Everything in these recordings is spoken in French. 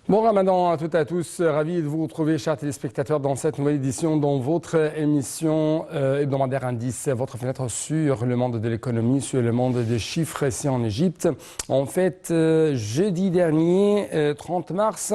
Bon Ramadan à toutes et à tous, ravi de vous retrouver chers téléspectateurs dans cette nouvelle édition dans votre émission hebdomadaire Indice, votre fenêtre sur le monde de l'économie, sur le monde des chiffres ici en Égypte. En fait, jeudi dernier, 30 mars,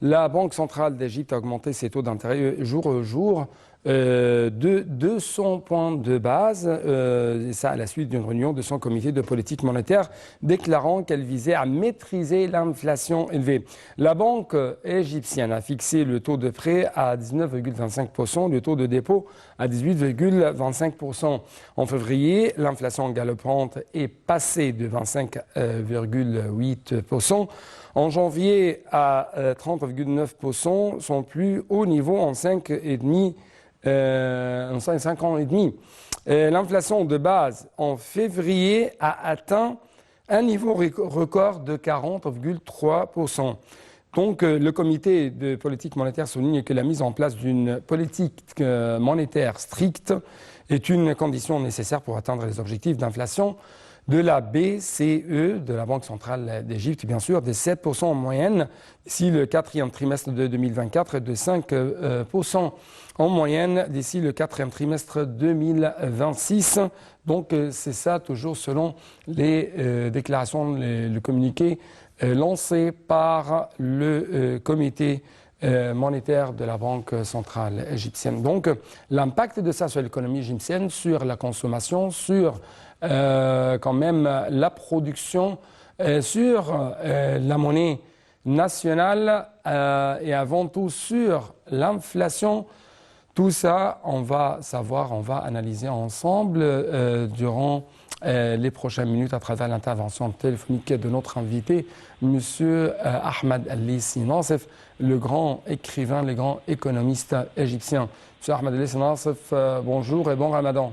la Banque centrale d'Égypte a augmenté ses taux d'intérêt jour au jour de 200 points de base, et ça à la suite d'une réunion de son comité de politique monétaire déclarant qu'elle visait à maîtriser l'inflation élevée. La banque égyptienne a fixé le taux de prêt à 19,25%, le taux de dépôt à 18,25%. En février, l'inflation galopante est passée de 25,8%. En janvier, à 30,9%, son plus haut niveau en 5 ans et demi. L'inflation de base en février a atteint un niveau record de 40,3%. Donc, le comité de politique monétaire souligne que la mise en place d'une politique monétaire stricte est une condition nécessaire pour atteindre les objectifs d'inflation de la BCE, de la Banque centrale d'Égypte, bien sûr, de 7% en moyenne d'ici le quatrième trimestre de 2024 et de 5% en moyenne d'ici le quatrième trimestre 2026. Donc, c'est ça toujours selon les déclarations, le communiqué lancé par le comité monétaire de la Banque centrale égyptienne. Donc, l'impact de ça sur l'économie égyptienne, sur la consommation, sur quand même la production, sur la monnaie nationale et avant tout sur l'inflation. Tout ça, on va savoir, on va analyser ensemble durant les prochaines minutes à travers l'intervention téléphonique de notre invité, M. Ahmed El-Lissi Nassef, le grand écrivain, le grand économiste égyptien. M. Ahmed El-Lissi Nassef, bonjour et bon Ramadan.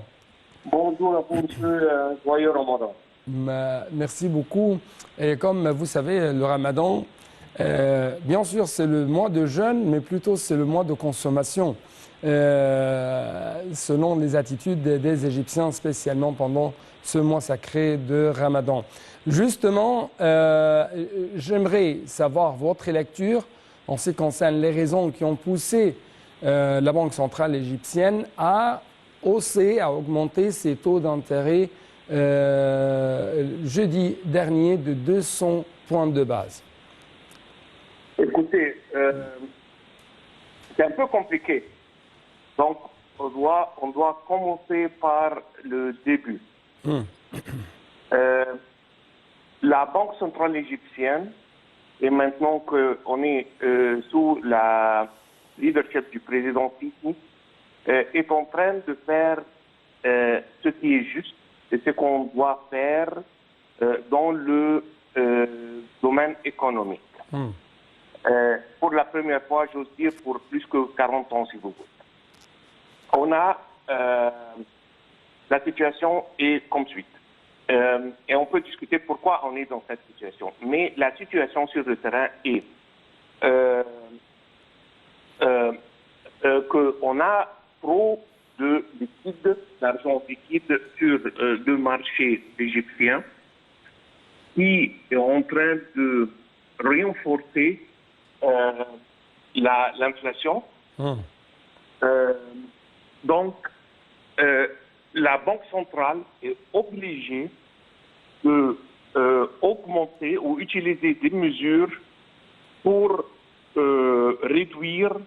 Bonjour à vous, monsieur, joyeux Ramadan. Merci beaucoup. Et comme vous savez, le Ramadan, bien sûr, c'est le mois de jeûne, mais plutôt c'est le mois de consommation. Selon les attitudes des Égyptiens, spécialement pendant ce mois sacré de Ramadan. Justement, j'aimerais savoir votre lecture en ce qui concerne les raisons qui ont poussé la Banque centrale égyptienne à hausser, à augmenter ses taux d'intérêt jeudi dernier de 200 points de base. Écoutez, c'est un peu compliqué. Donc, on doit commencer par le début. La Banque centrale égyptienne, et maintenant qu'on est sous la leadership du président Sisi, est en train de faire ce qui est juste et ce qu'on doit faire dans le domaine économique. Pour la première fois, j'ose dire, pour plus que 40 ans, si vous voulez. On a la situation est comme suite. Et on peut discuter pourquoi on est dans cette situation. Mais la situation sur le terrain est qu'on a trop de liquide, d'argent liquide sur le marché égyptien qui est en train de renforcer l'inflation. Donc, la Banque centrale est obligée d'augmenter ou utiliser des mesures pour réduire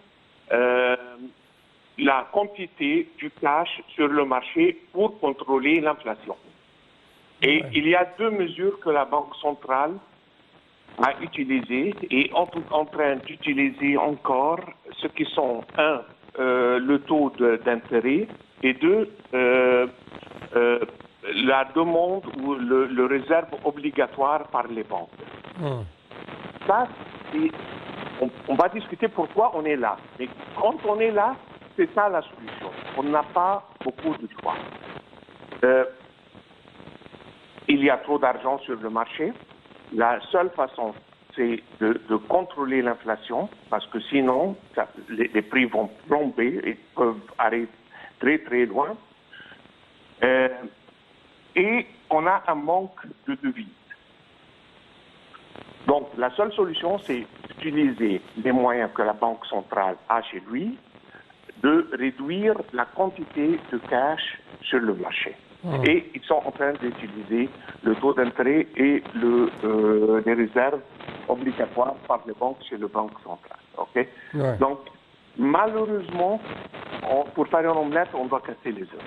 la quantité du cash sur le marché pour contrôler l'inflation. Et il y a deux mesures que la Banque centrale a utilisées et est en train d'utiliser encore, ce qui sont, un, le taux d'intérêt, et deux, la demande ou le réserve obligatoire par les banques. Ça, on va discuter pourquoi on est là. Mais quand on est là, c'est ça la solution. On n'a pas beaucoup de choix. Il y a trop d'argent sur le marché. La seule façon, c'est de contrôler l'inflation, parce que sinon, les prix vont plomber et peuvent aller très très loin. Et on a un manque de devises. Donc, la seule solution, c'est d'utiliser les moyens que la Banque centrale a chez lui, de réduire la quantité de cash sur le marché. Et ils sont en train d'utiliser le taux d'intérêt et les réserves obligatoires par les banques chez la Banque centrale. Okay? Ouais. Donc, malheureusement, pour faire une omelette, on doit casser les œufs.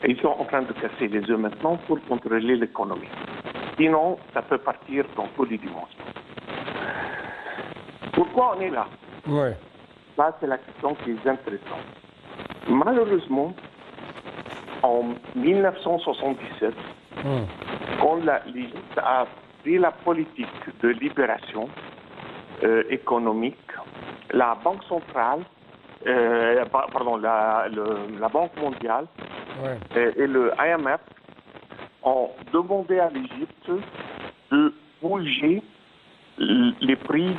Et ils sont en train de casser les œufs maintenant pour contrôler l'économie. Sinon, ça peut partir dans toutes les dimensions. Pourquoi on est là? Ouais. Ça, c'est la question qui est intéressante. Malheureusement, en 1977, quand l'Égypte a pris la politique de libération économique, la Banque centrale, la Banque mondiale et le IMF ont demandé à l'Égypte de bouger les prix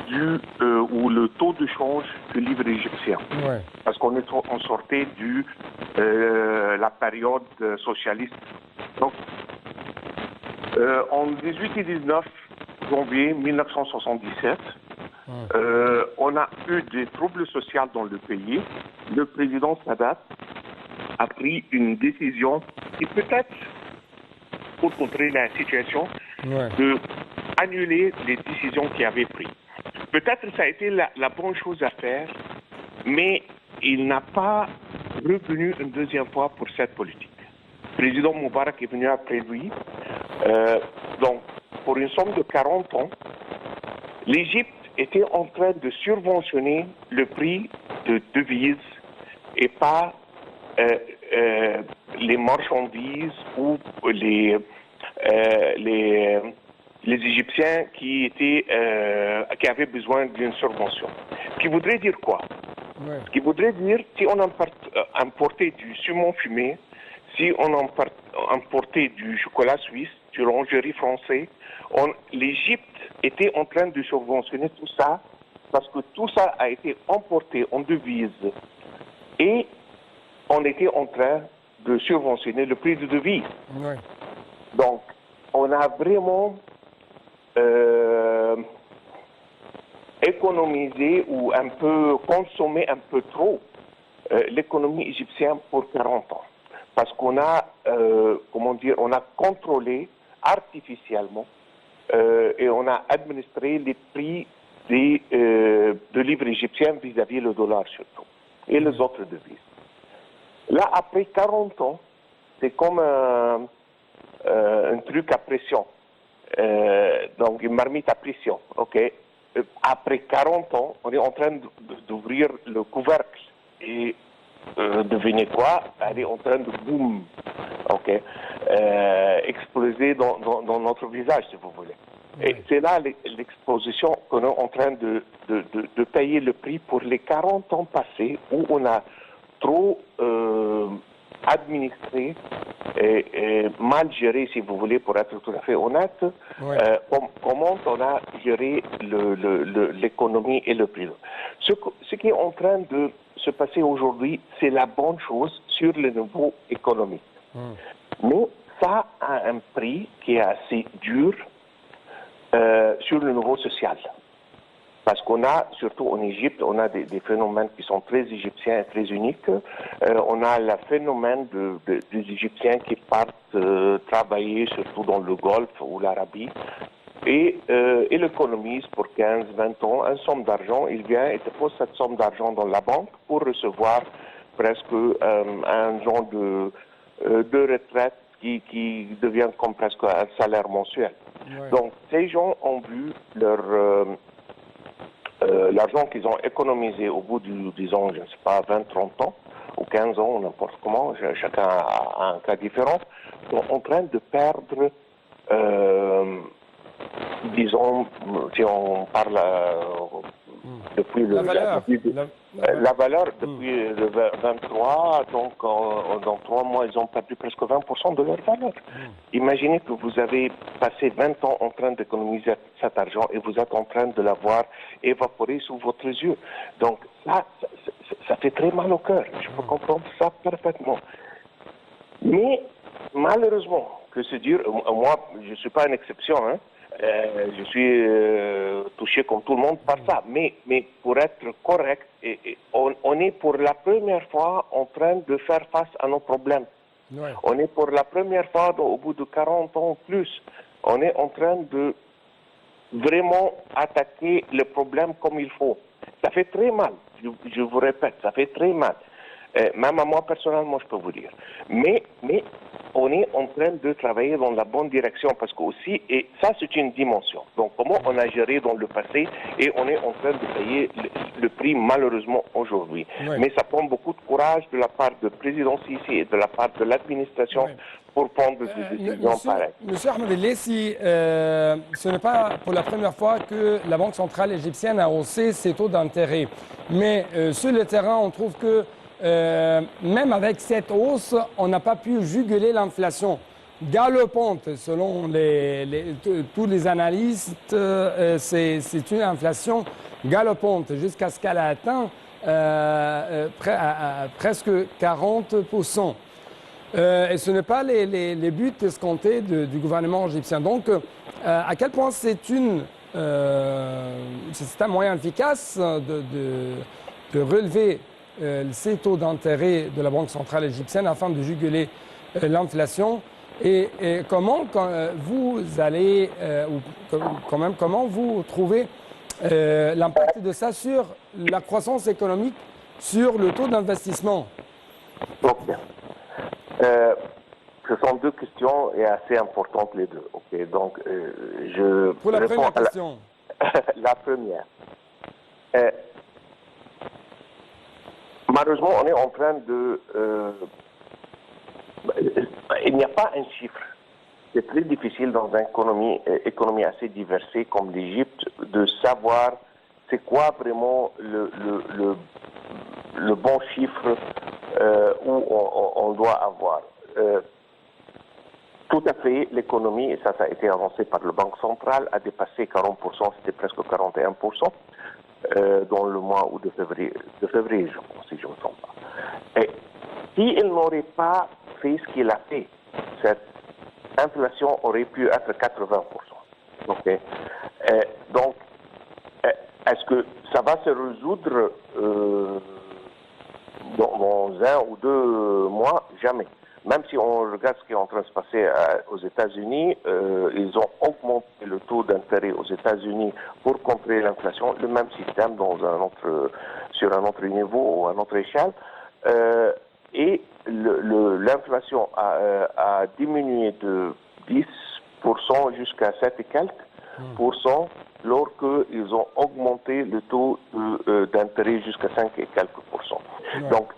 ou le taux de change du livre égyptien. Ouais. Parce qu'on sortait la période socialiste. Donc, en 18 et 19 janvier 1977, on a eu des troubles sociaux dans le pays. Le président Sadat a pris une décision qui peut-être, pour contrer la situation, de annuler les décisions qu'il avait prises. Peut-être que ça a été la bonne chose à faire, mais il n'a pas revenu une deuxième fois pour cette politique. Le président Moubarak est venu après lui. Donc, pour une somme de 40 ans, l'Égypte était en train de subventionner le prix de devises et pas les marchandises ou les Égyptiens qui avaient besoin d'une subvention. Ce qui voudrait dire quoi? Ce qui voudrait dire, si on importait du saumon fumé, si on importait du chocolat suisse, du lingerie français, l'Égypte était en train de subventionner tout ça parce que tout ça a été importé en devises et on était en train de subventionner le prix de devises. Donc, on a vraiment économisé ou un peu consommé un peu trop l'économie égyptienne pour 40 ans. Parce qu'on a, on a contrôlé artificiellement et on a administré les prix de livres égyptiens vis-à-vis le dollar surtout et les autres devises. Là, après 40 ans, c'est comme un truc à pression. Donc, une marmite à pression, ok? Après 40 ans, on est en train d'ouvrir le couvercle. Et devinez quoi? Elle est en train de boum, ok? Exploser dans notre visage, si vous voulez. Et c'est là l'exposition qu'on est en train de payer le prix pour les 40 ans passés où on a trop administré et mal géré, si vous voulez, pour être tout à fait honnête, comment on a géré l'économie et le prix. Ce qui est en train de se passer aujourd'hui, c'est la bonne chose sur le niveau économique. Mais ça a un prix qui est assez dur sur le niveau social. Parce qu'on a, surtout en Égypte, on a des phénomènes qui sont très égyptiens et très uniques. On a le phénomène des Égyptiens qui partent travailler, surtout dans le Golfe ou l'Arabie, et l'économisent pour 15, 20 ans, une somme d'argent. Il vient et dépose cette somme d'argent dans la banque pour recevoir presque un genre de retraite qui devient comme presque un salaire mensuel. Donc, ces gens ont vu l'argent qu'ils ont économisé au bout disons, je ne sais pas, 20, 30 ans, ou 15 ans, n'importe comment, chacun a un cas différent, sont en train de perdre, disons, si on parle depuis la valeur. La valeur depuis le 23, donc dans 3 mois, ils ont perdu presque 20% de leur valeur. Imaginez que vous avez passé 20 ans en train d'économiser cet argent et vous êtes en train de l'avoir évaporé sous votre yeux. Donc ça fait très mal au cœur. Je peux comprendre ça parfaitement. Mais malheureusement, que se dire, moi je ne suis pas une exception, hein, je suis touché comme tout le monde par ça. Mais pour être correct, on est pour la première fois en train de faire face à nos problèmes. Ouais. On est pour la première fois, au bout de 40 ans plus, on est en train de vraiment attaquer le problème comme il faut. Ça fait très mal, je vous répète, ça fait très mal. Même à moi personnellement, je peux vous dire. Mais on est en train de travailler dans la bonne direction parce que aussi, et ça c'est une dimension. Donc comment on a géré dans le passé et on est en train de payer le prix malheureusement aujourd'hui. Oui. Mais ça prend beaucoup de courage de la part de présidence ici et de la part de l'administration Oui. pour prendre des décisions pareilles. Monsieur Ahmed Lessi, ce n'est pas pour la première fois que la Banque centrale égyptienne a haussé ses taux d'intérêt. Mais sur le terrain, on trouve que même avec cette hausse, on n'a pas pu juguler l'inflation galopante selon tous les analystes. C'est une inflation galopante jusqu'à ce qu'elle ait atteint presque 40%. Et ce n'est pas les buts escomptés du gouvernement égyptien. Donc, à quel point c'est un moyen efficace de relever ces taux d'intérêt de la Banque centrale égyptienne afin de juguler l'inflation et comment vous allez, ou quand même, comment vous trouvez l'impact de ça sur la croissance économique, sur le taux d'investissement? Ok. Ce sont deux questions et assez importantes les deux. Okay. Donc, je pour la réponds première question. La première. Malheureusement, on est en train de... il n'y a pas un chiffre. C'est très difficile dans une économie assez diversifiée comme l'Égypte de savoir c'est quoi vraiment le bon chiffre où on doit avoir. Tout à fait, l'économie, et ça a été avancé par la Banque centrale, a dépassé 40%, c'était presque 41% dans le mois de février, je pense, si je ne me trompe pas. Et s'il n'aurait pas fait ce qu'il a fait, cette inflation aurait pu être 80%. Okay. Donc, est-ce que ça va se résoudre dans 1 ou 2 mois? Jamais. Même si on regarde ce qui est en train de se passer aux États-Unis, ils ont augmenté le taux d'intérêt aux États-Unis pour contrer l'inflation, le même système sur un autre niveau ou à une autre échelle. Et l'inflation a diminué de 10% jusqu'à 7 et quelques pourcents, lorsqu'ils ont augmenté le taux d'intérêt jusqu'à 5 et quelques pourcents. Ouais. Donc,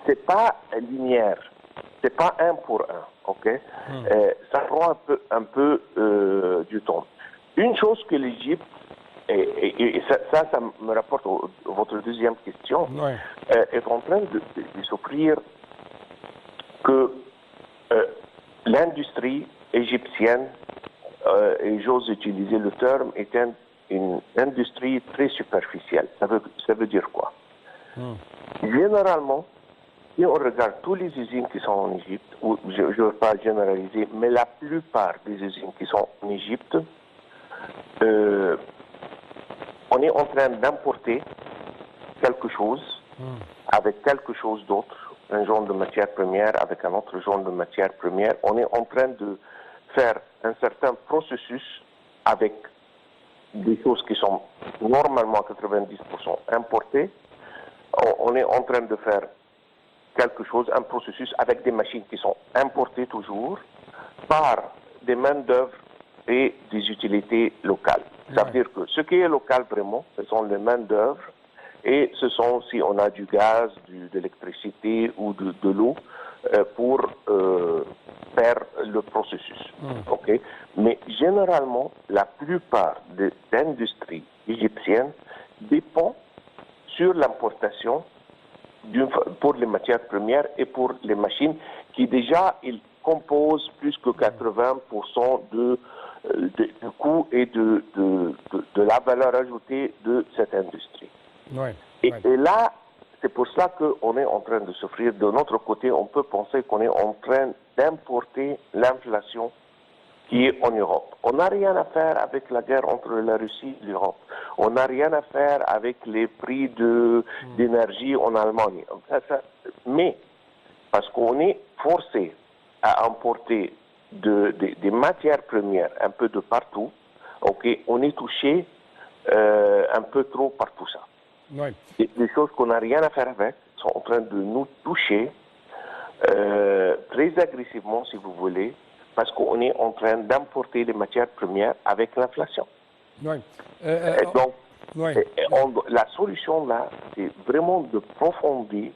c'est pas linéaire, c'est pas 1 pour 1, ok? Ça prend un peu du temps. Une chose que l'Égypte, et ça me rapporte à votre deuxième question, Ouais. est en train de s'offrir que l'industrie égyptienne, et j'ose utiliser le terme, est une industrie très superficielle. Ça veut dire quoi? Généralement, si on regarde toutes les usines qui sont en Égypte, ou je ne veux pas généraliser, mais la plupart des usines qui sont en Égypte, on est en train d'importer quelque chose avec quelque chose d'autre, un genre de matière première avec un autre genre de matière première. On est en train de faire un certain processus avec des choses qui sont normalement à 90% importées. On est en train de faire quelque chose, un processus avec des machines qui sont importées toujours par des main-d'œuvre et des utilités locales. Ça veut dire que ce qui est local vraiment, ce sont les main-d'œuvre et ce sont, si on a du gaz, de l'électricité ou de l'eau, pour faire le processus. Okay? Mais généralement, la plupart des industries égyptiennes dépendent sur l'importation pour les matières premières et pour les machines qui déjà ils composent plus que 80% du coût et de la valeur ajoutée de cette industrie. Ouais. Et là, c'est pour ça qu'on est en train de souffrir. De notre côté, on peut penser qu'on est en train d'importer l'inflation qui est en Europe. On n'a rien à faire avec la guerre entre la Russie et l'Europe. On n'a rien à faire avec les prix d'énergie en Allemagne. Mais parce qu'on est forcé à importer des matières premières un peu de partout, on est touché un peu trop par tout ça. Oui. Des choses qu'on n'a rien à faire avec sont en train de nous toucher très agressivement, si vous voulez, parce qu'on est en train d'importer les matières premières avec l'inflation. Oui. Donc, oui. la solution là, c'est vraiment de profondir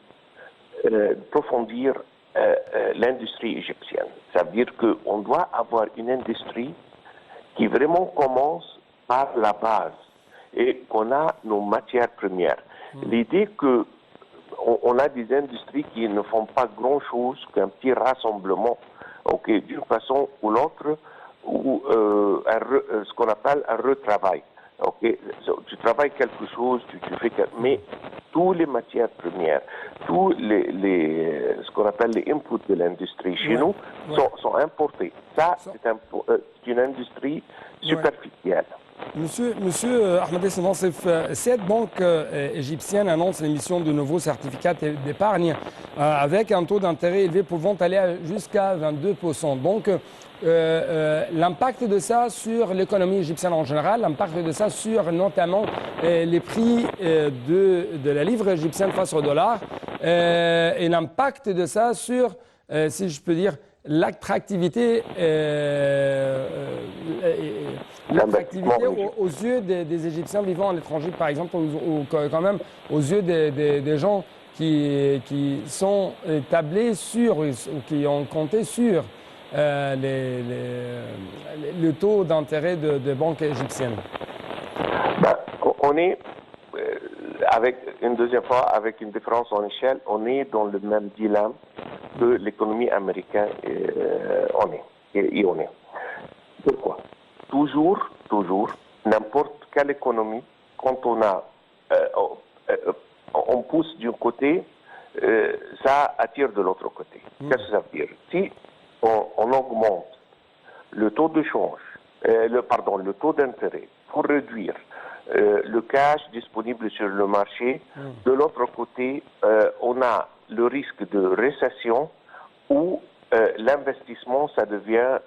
l'industrie égyptienne. Ça veut dire qu'on doit avoir une industrie qui vraiment commence par la base et qu'on a nos matières premières. L'idée que on a des industries qui ne font pas grand-chose qu'un petit rassemblement, d'une façon ou l'autre, ou ce qu'on appelle un retravail. Tu travailles quelque chose, tu fais mais toutes les matières premières, tous ce qu'on appelle les inputs de l'industrie chez nous sont importés. Ça, c'est une industrie superficielle. Monsieur Ahmed Nassif, cette banque égyptienne annonce l'émission de nouveaux certificats d'épargne avec un taux d'intérêt élevé pouvant aller jusqu'à 22%. Donc, l'impact de ça sur l'économie égyptienne en général, l'impact de ça sur notamment les prix de la livre égyptienne face au dollar et l'impact de ça sur, si je peux dire, l'attractivité aux yeux des Égyptiens vivant à l'étranger, par exemple, ou quand même aux yeux des gens qui sont tablés sur, ou qui ont compté sur le taux d'intérêt de banques égyptiennes. On est, avec une deuxième fois, avec une différence en échelle, on est dans le même dilemme que l'économie américaine on est. Pourquoi? Toujours, n'importe quelle économie, quand on pousse d'un côté, ça attire de l'autre côté. Qu'est-ce que ça veut dire? Si on augmente le taux de change, le taux d'intérêt pour réduire le cash disponible sur le marché, de l'autre côté, on a le risque de récession où l'investissement, ça devient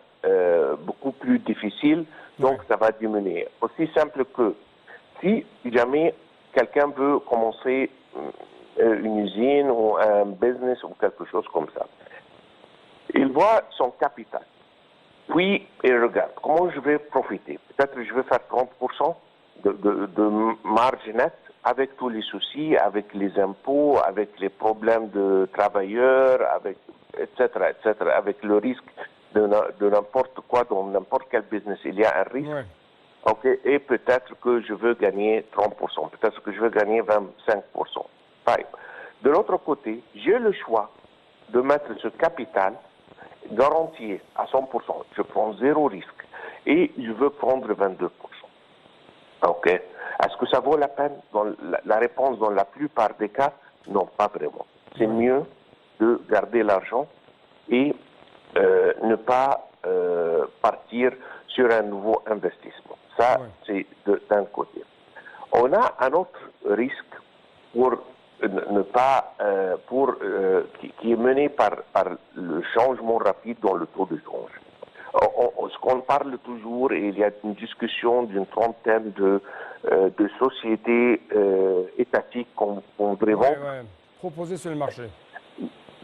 beaucoup plus difficile, donc ça va diminuer. Aussi simple que si jamais quelqu'un veut commencer une usine ou un business ou quelque chose comme ça, il voit son capital. Puis il regarde comment je vais profiter. Peut-être que je vais faire 30% de marge nette avec tous les soucis, avec les impôts, avec les problèmes de travailleurs, etc., avec le risque de n'importe quoi, dans n'importe quel business, il y a un risque. Ouais. Et peut-être que je veux gagner 30%, peut-être que je veux gagner 25%. De l'autre côté, j'ai le choix de mettre ce capital garanti à 100%. Je prends zéro risque et je veux prendre 22%. Est-ce que ça vaut la peine? La réponse dans la plupart des cas, non, pas vraiment. C'est mieux de garder l'argent et ne pas partir sur un nouveau investissement. Ça, c'est d'un côté. On a un autre risque pour ne pas, qui est mené par le changement rapide dans le taux de change. Ce qu'on parle toujours, et il y a une discussion d'une trentaine de sociétés étatiques qu'on voudrait vendre. Proposées sur le marché.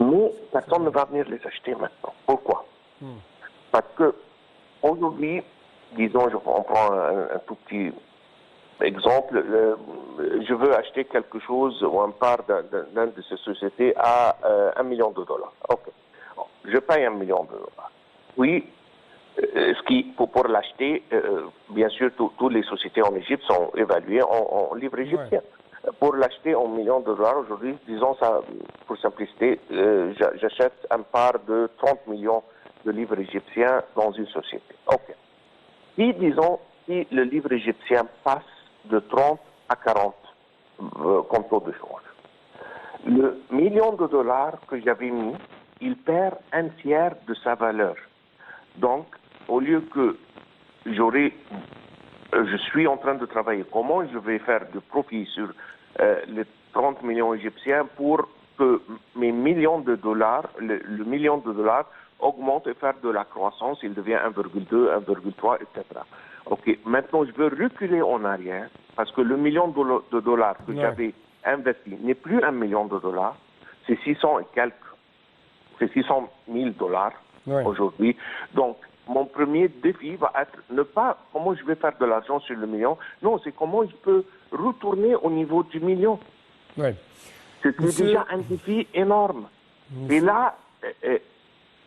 Mais personne ne va venir les acheter maintenant. Pourquoi? Parce que aujourd'hui, disons, on prend un tout petit exemple, je veux acheter quelque chose ou une part d'une de ces sociétés à $1 million. Je paye $1 million. Oui, pour l'acheter, bien sûr, toutes les sociétés en Égypte sont évaluées en livres égyptiens. Pour l'acheter en $1 million aujourd'hui, disons ça pour simplicité, j'achète une part de 30 millions de livres égyptiens dans une société. Si, disons, si le livre égyptien passe de 30 à 40 comme taux de change, le $1 million que j'avais mis, il perd un tiers de sa valeur. Donc, au lieu que je suis en train de travailler comment je vais faire de profit sur les 30 millions égyptiens pour que mes millions de dollars, le million de dollars augmente et faire de la croissance, il devient 1,2, 1,3, etc. Ok, maintenant je veux reculer en arrière parce que le million de dollars que j'avais investi n'est plus 1 million de dollars, c'est 600 et quelques, c'est 600 000 dollars aujourd'hui. Donc, mon premier défi va être ne pas comment je vais faire de l'argent sur le million, non, c'est comment je peux retourner au niveau du million. C'est déjà un défi énorme. Et là,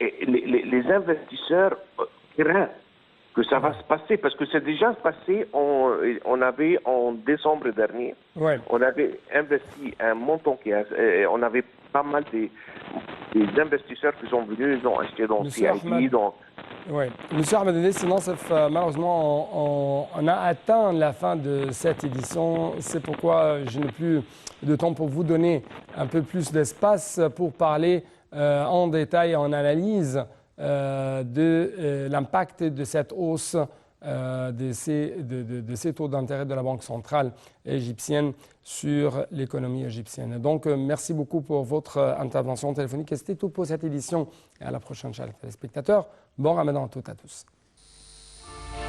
les investisseurs craignent que ça va se passer, parce que c'est déjà passé, on avait en décembre dernier, on avait investi un montant on avait pas mal des investisseurs qui sont venus, ils ont acheté dans CIB, Oui. Monsieur Ahmadine, sinon, malheureusement, on a atteint la fin de cette édition. C'est pourquoi je n'ai plus de temps pour vous donner un peu plus d'espace pour parler en détail, en analyse de l'impact de cette hausse de ces taux d'intérêt de la Banque centrale égyptienne sur l'économie égyptienne. Donc, merci beaucoup pour votre intervention téléphonique. Et c'était tout pour cette édition. Et à la prochaine, chers téléspectateurs. Bon Ramadan à toutes et à tous.